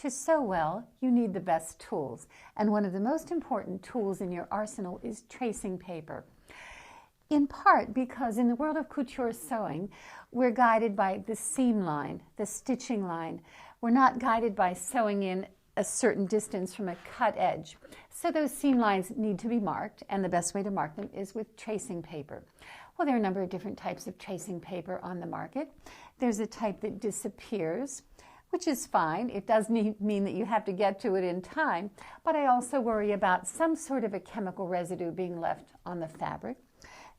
To sew well, you need the best tools, and one of the most important tools in your arsenal is tracing paper. In part because in the world of couture sewing, we're guided by the seam line, the stitching line. We're not guided by sewing in a certain distance from a cut edge. So those seam lines need to be marked, and the best way to mark them is with tracing paper. Well, there are a number of different types of tracing paper on the market. There's a type that disappears, which is fine. It does mean that you have to get to it in time, but I also worry about some sort of a chemical residue being left on the fabric.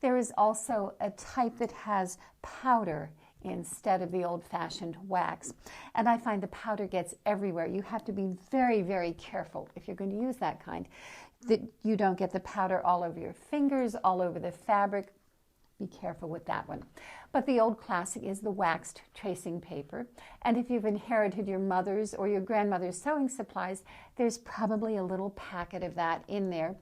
There is also a type that has powder instead of the old-fashioned wax, and I find the powder gets everywhere. You have to be very, very careful if you're going to use that kind, that you don't get the powder all over your fingers, all over the fabric. Be careful with that one. But the old classic is the waxed tracing paper. And if you've inherited your mother's or your grandmother's sewing supplies, there's probably a little packet of that in there,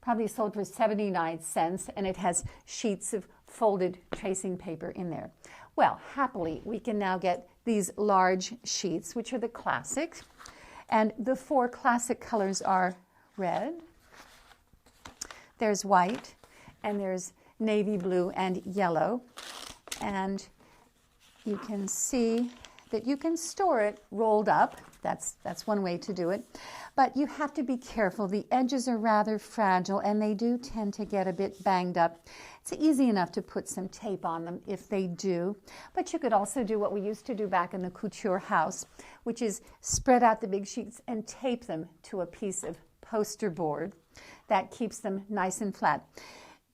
probably sold for 79 cents, and it has sheets of folded tracing paper in there. Well, happily, we can now get these large sheets, which are the classics. And the four classic colors are red, there's white, and there's navy blue and yellow, and you can see that you can store it rolled up. That's one way to do it, but you have to be careful. The edges are rather fragile and they do tend to get a bit banged up. It's easy enough to put some tape on them if they do, but you could also do what we used to do back in the couture house, which is spread out the big sheets and tape them to a piece of poster board. That keeps them nice and flat.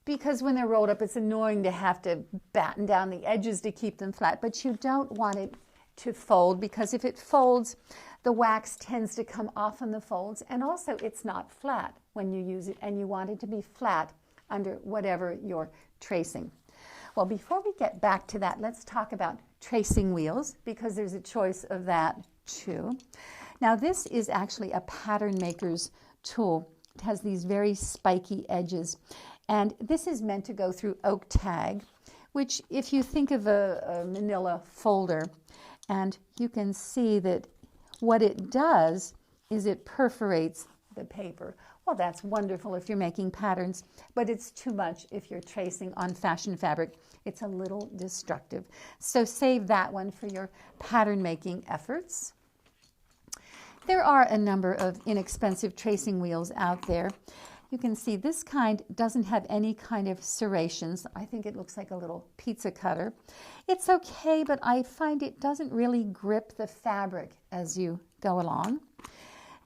Because when they're rolled up, it's annoying to have to batten down the edges to keep them flat, but you don't want it to fold, because if it folds, the wax tends to come off on the folds, and also it's not flat when you use it, and you want it to be flat under whatever you're tracing. Well, before we get back to that, let's talk about tracing wheels, because there's a choice of that too. Now, this is actually a pattern maker's tool. It has these very spiky edges. And this is meant to go through oak tag, which if you think of a manila folder, and you can see that what it does is it perforates the paper. Well, that's wonderful if you're making patterns, but it's too much if you're tracing on fashion fabric. It's a little destructive. So save that one for your pattern making efforts. There are a number of inexpensive tracing wheels out there. You can see this kind doesn't have any kind of serrations. I think it looks like a little pizza cutter. It's okay, but I find it doesn't really grip the fabric as you go along.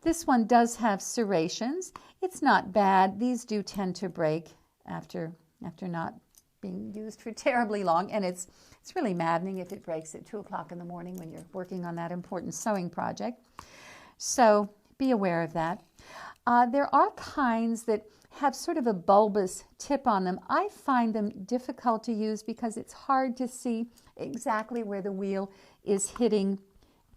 This one does have serrations. It's not bad. These do tend to break after not being used for terribly long, and it's really maddening if it breaks at 2 o'clock in the morning when you're working on that important sewing project. So be aware of that. There are kinds that have sort of a bulbous tip on them. I find them difficult to use because it's hard to see exactly where the wheel is hitting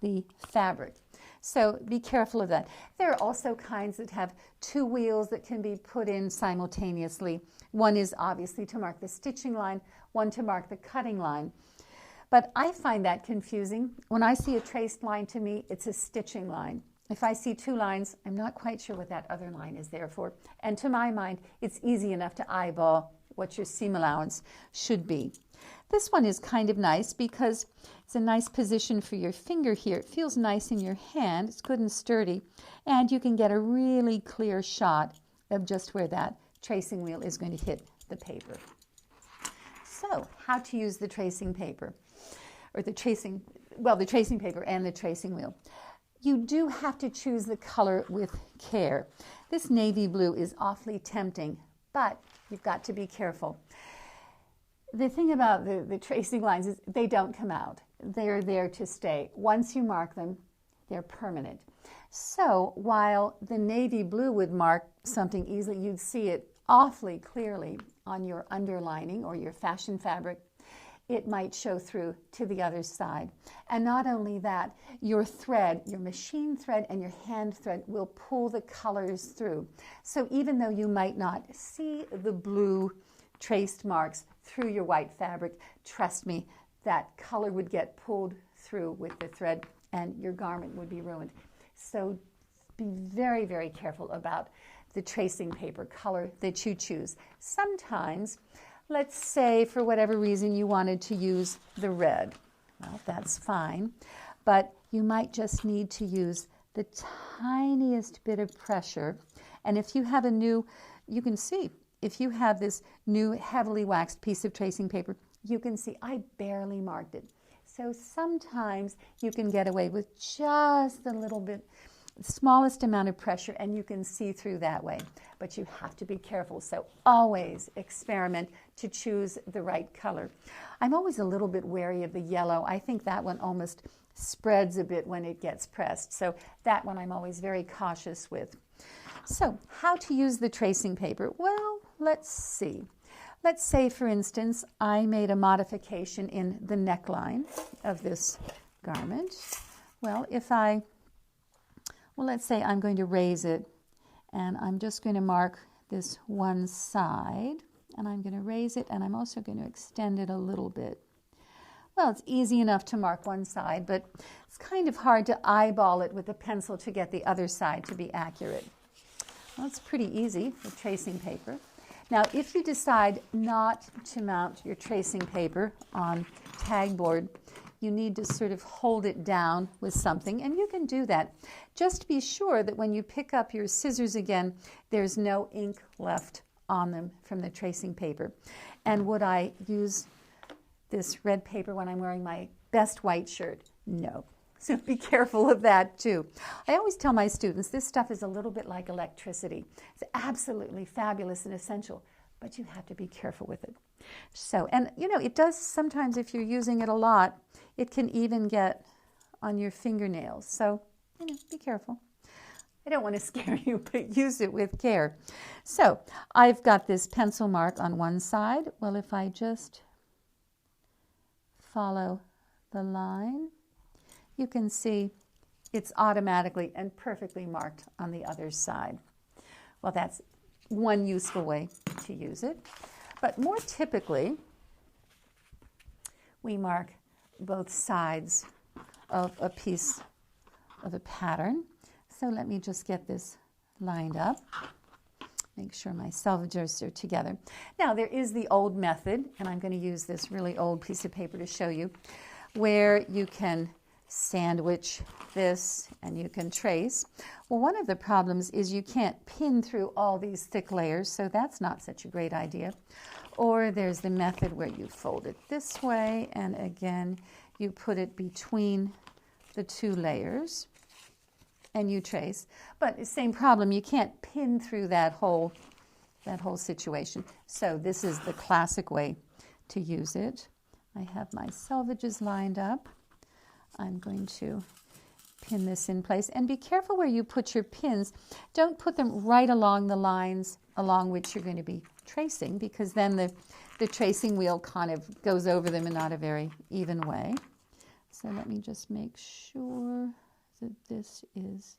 the fabric. So be careful of that. There are also kinds that have two wheels that can be put in simultaneously. One is obviously to mark the stitching line, one to mark the cutting line. But I find that confusing. When I see a traced line, to me, it's a stitching line. If I see two lines, I'm not quite sure what that other line is there for. And to my mind, it's easy enough to eyeball what your seam allowance should be. This one is kind of nice because it's a nice position for your finger here. It feels nice in your hand. It's good and sturdy. And you can get a really clear shot of just where that tracing wheel is going to hit the paper. So, how to use the tracing paper, or the tracing paper and the tracing wheel. You do have to choose the color with care. This navy blue is awfully tempting, but you've got to be careful. The thing about the tracing lines is they don't come out. They're there to stay. Once you mark them, they're permanent. So while the navy blue would mark something easily, you'd see it awfully clearly on your underlining or your fashion fabric, it might show through to the other side. And not only that, your thread, your machine thread and your hand thread will pull the colors through. So even though you might not see the blue traced marks through your white fabric, trust me, that color would get pulled through with the thread and your garment would be ruined. So be very, very careful about the tracing paper color that you choose. Sometimes, let's say for whatever reason you wanted to use the red. Well, that's fine, but you might just need to use the tiniest bit of pressure. And if you have a new, you can see, if you have this new heavily waxed piece of tracing paper, you can see I barely marked it. So sometimes you can get away with just a little bit, smallest amount of pressure, and you can see through that way. But you have to be careful. So always experiment to choose the right color. I'm always a little bit wary of the yellow. I think that one almost spreads a bit when it gets pressed. So that one I'm always very cautious with. So how to use the tracing paper? Well, let's see. Let's say, for instance, I made a modification in the neckline of this garment. Well, let's say I'm going to raise it, and I'm just going to mark this one side, and I'm going to raise it, and I'm also going to extend it a little bit. Well, it's easy enough to mark one side, but it's kind of hard to eyeball it with a pencil to get the other side to be accurate. Well, it's pretty easy with tracing paper. Now, if you decide not to mount your tracing paper on tag board, you need to sort of hold it down with something, and you can do that. Just be sure that when you pick up your scissors again, there's no ink left on them from the tracing paper. And would I use this red paper when I'm wearing my best white shirt? No. So be careful of that too. I always tell my students this stuff is a little bit like electricity. It's absolutely fabulous and essential, but you have to be careful with it. So, and you know, it does sometimes, if you're using it a lot, it can even get on your fingernails. So, you know, be careful. I don't want to scare you, but use it with care. So, I've got this pencil mark on one side. Well, if I just follow the line, you can see it's automatically and perfectly marked on the other side. Well, that's one useful way to use it. But more typically, we mark both sides of a piece of a pattern. So let me just get this lined up. Make sure my selvages are together. Now, there is the old method, and I'm going to use this really old piece of paper to show you, where you can sandwich this and you can trace. Well, one of the problems is you can't pin through all these thick layers, so that's not such a great idea. Or there's the method where you fold it this way, and again, you put it between the two layers and you trace. But the same problem, you can't pin through that whole situation. So this is the classic way to use it. I have my selvages lined up. I'm going to pin this in place. And be careful where you put your pins. Don't put them right along the lines along which you're going to be tracing, because then the tracing wheel kind of goes over them in not a very even way. So let me just make sure that this is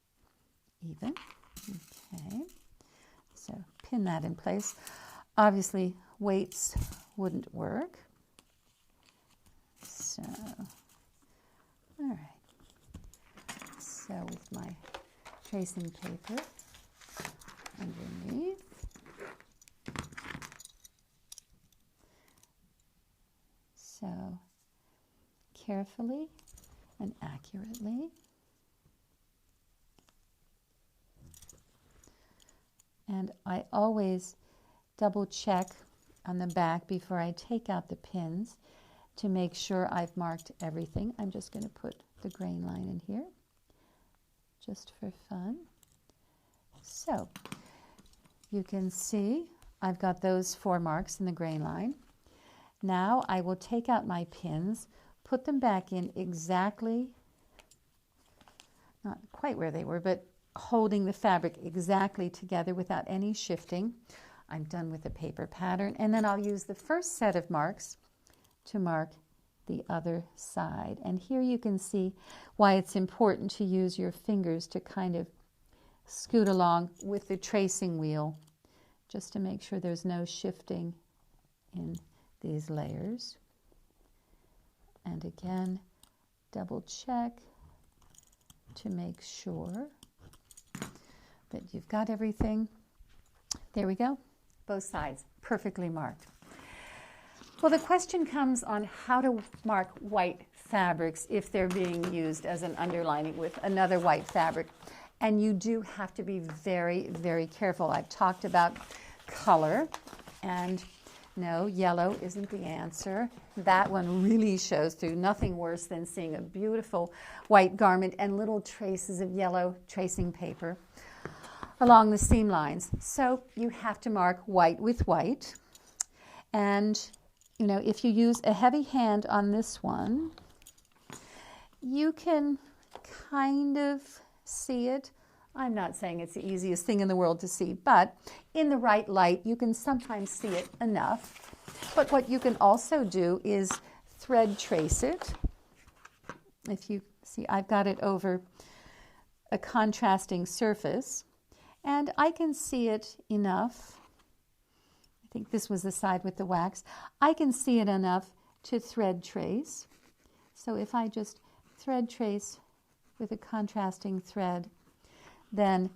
even. Okay. So pin that in place. Obviously, weights wouldn't work. So, all right. So with my tracing paper underneath, so carefully and accurately. And I always double check on the back before I take out the pins to make sure I've marked everything. I'm just going to put the grain line in here just for fun. So you can see I've got those 4 marks in the grain line. Now I will take out my pins, put them back in exactly, not quite where they were, but holding the fabric exactly together without any shifting. I'm done with the paper pattern, and then I'll use the first set of marks to mark the other side. And here you can see why it's important to use your fingers to kind of scoot along with the tracing wheel, just to make sure there's no shifting in these layers. And again, double check to to make sure that you've got everything. There we go. Both sides perfectly marked. Well, the question comes on how to mark white fabrics if they're being used as an underlining with another white fabric. And you do have to be very, very careful. I've talked about color, and no, yellow isn't the answer. That one really shows through. Nothing worse than seeing a beautiful white garment and little traces of yellow tracing paper along the seam lines. So you have to mark white with white. And, you know, if you use a heavy hand on this one, you can kind of see it. I'm not saying it's the easiest thing in the world to see, but in the right light, you can sometimes see it enough. But what you can also do is thread trace it. If you see, I've got it over a contrasting surface, and I can see it enough. I think this was the side with the wax. I can see it enough to thread trace. So if I just thread trace with a contrasting thread, then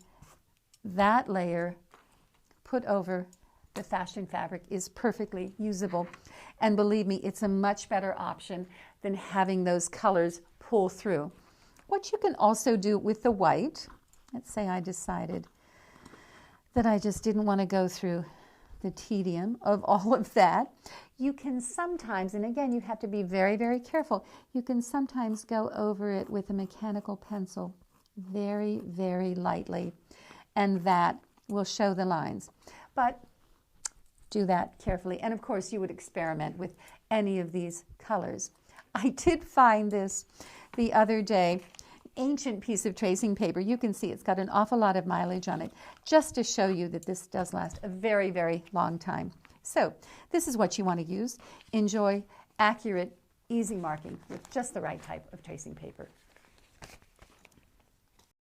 that layer put over the fashion fabric is perfectly usable. And believe me, it's a much better option than having those colors pull through. What you can also do with the white, let's say I decided that I just didn't want to go through the tedium of all of that, you can sometimes, and again, you have to be very, very careful, you can sometimes go over it with a mechanical pencil very, very lightly, and that will show the lines. But do that carefully. And of course, you would experiment with any of these colors. I did find this the other day, ancient piece of tracing paper. You can see it's got an awful lot of mileage on it, just to show you that this does last a very, very long time. So this is what you want to use. Enjoy accurate, easy marking with just the right type of tracing paper.